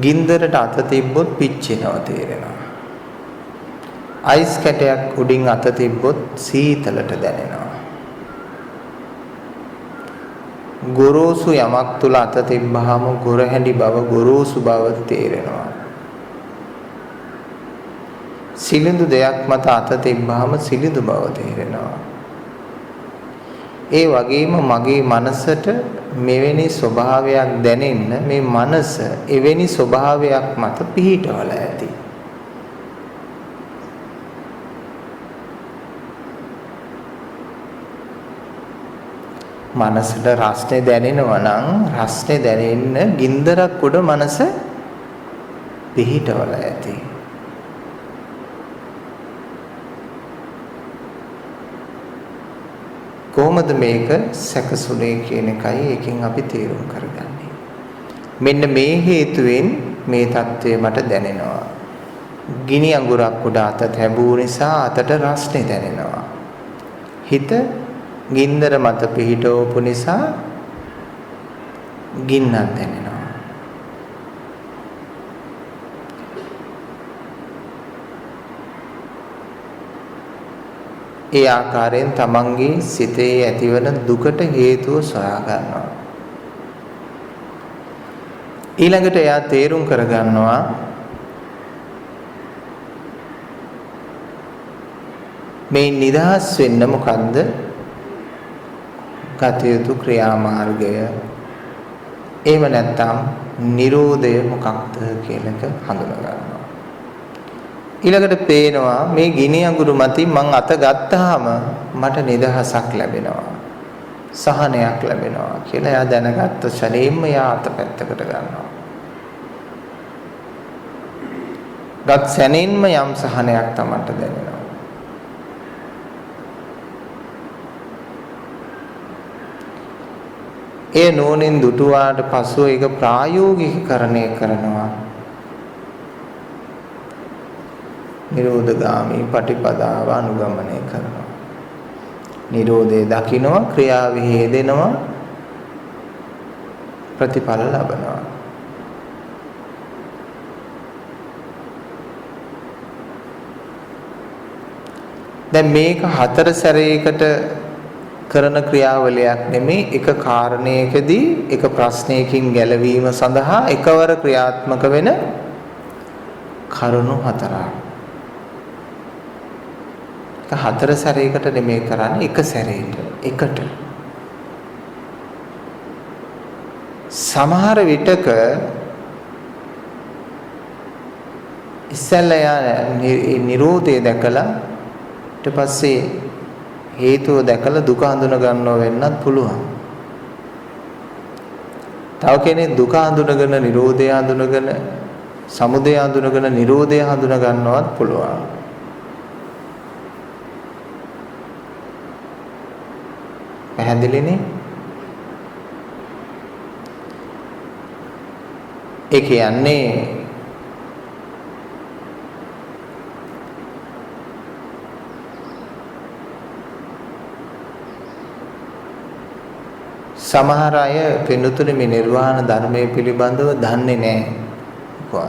ගින්දරට අත තිබ්බොත් පිච්චෙනවා තේරෙනවා. අයිස් කැටයක් උඩින් අත තිබ්බොත් සීතලට දැනෙනවා. ගොරෝසු යමක් තුල අත තිබ්බහම ගොරහැඩි බව ගොරෝසු බව තේරෙනවා. සිලිඳු දෙයක් මත අත තිබ්බහම සිලිඳු බව තේරෙනවා. ඒ වගේම මගේ මනසට මෙවැනි ස්වභාවයක් දැනෙන්න මේ මනස එවැනි ස්වභාවයක් මත පිහිටවල ඇති. මනසට රස්නේ දැනෙනවා නම් රස්නේ දැනෙන්න ගින්දරක් උඩ මනස පිහිටවල ඇති. කොහොමද මේක සැකසුනේ කියන එකයි එකෙන් අපි තේරුම් කරගන්නේ. මෙන්න මේ හේතුවෙන් මේ தત્ත්වය මට දැනෙනවා. ගිනි අඟුරක් උඩ අත තැබූ නිසා අතට රස්නේ දැනෙනවා. හිත ගින්දර මත පිහිටවපු නිසා ගින්නක් දැනෙනවා. ඒ ආකාරයෙන් තමන්ගේ සිතේ ඇතිවන දුකට හේතුව සොයා ගන්නවා. ඊළඟට එයා තේරුම් කරගන්නවා මේ නිදහස් වෙන්න මොකද්ද ගත යුතු ක්‍රියාමාර්ගය. එහෙම නැත්නම් නිරෝධය මොකක්ද කියන එක හඳුනා ගන්නවා. ඊළඟට පේනවා මේ ගිනි අඟුරු මතින් මං අත ගත්තාම මට නිදහසක් ලැබෙනවා. සහනයක් ලැබෙනවා කියලා එයා දැනගත්ත ශරීරෙම එයා අත පැත්තකට ගන්නවා. ගත් සැනින්ම යම් සහනයක් තමන්ට දැනෙනවා. ඒ නෝනින් දුටුවාට පසුව ඒක ප්‍රායෝගිකකරණය කරනවා. නිරෝධගාමී පටිපදාව අනුගමනය කරනවා. නිරෝධය දකිනවා, ක්‍රියාවෙහි යෙදෙනවා, ප්‍රතිඵල ලබනවා. දැන් මේක හතර සැරයකට කරන ක්‍රියාවලියක් නෙමෙයි, එක කාරණයකදී එක ප්‍රශ්නයකින් ගැලවීම සඳහා එකවර ක්‍රියාත්මක වෙන කරුණු හතරක්. හතර සැරයකට නෙමෙයි කරන්නේ, එක සැරේට එකට. සමහර විටක ඉස්සෙල්ලා නිරෝධය දැකලා ඊට පස්සේ හේතුව දැකලා දුක හඳුන ගන්නව වෙන්නත් පුළුවන්. තව කෙනෙක් දුක හඳුනගෙන නිරෝධය හඳුනගෙන සමුදය හඳුනගෙන නිරෝධය හඳුන ගන්නවත් පුළුවන්. පැහැදිලිනේ? ඒ කියන්නේ සමහර අය පින්තුනේ මේ නිර්වාණ ධර්මයේ පිළිබඳව දන්නේ නැහැ.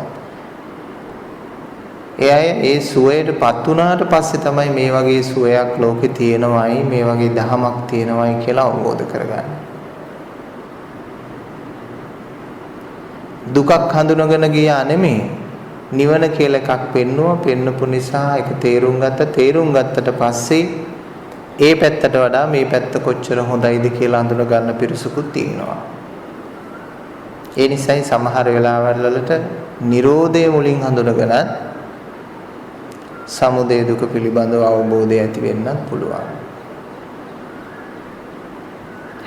ඒ අය ඒ සුවයටපත් වුණාට පස්සේ තමයි මේ වගේ සුවයක් ලෝකේ තියෙනවයි, මේ වගේ ධමයක් තියෙනවයි කියලා අවබෝධ කරගන්නේ. දුකක් හඳුනගෙන ගියා නෙමෙයි, නිවන කියලා එකක් පෙන්නපු නිසා ඒක තේරුම් ගත්තට පස්සේ ඒ පැත්තට වඩා මේ පැත්ත කොච්චර හොඳයිද කියලා හඳුන ගන්න පිරිසකුත් ඉන්නවා. ඒ නිසායි සමහර වෙලාවල් වලට Nirodhe මුලින් හඳුනගෙන සමුදය දුක පිළිබඳව අවබෝධය ඇති වෙන්නත් පුළුවන්.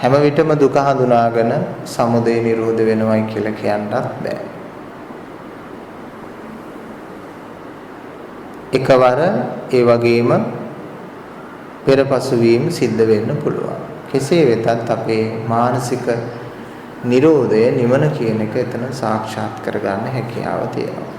හැම විටම දුක හඳුනාගෙන සමුදය නිරෝධ වෙනවයි කියලා කියන්නත් බෑ. එකවර ඒ වගේම පෙරපසු වීම සිද්ධ වෙන්න පුළුවන්. කෙසේ වෙතත් අපේ මානසික නිරෝධය නිවන කියන එක එතන සාක්ෂාත් කරගන්න හැකියාව තියෙනවා.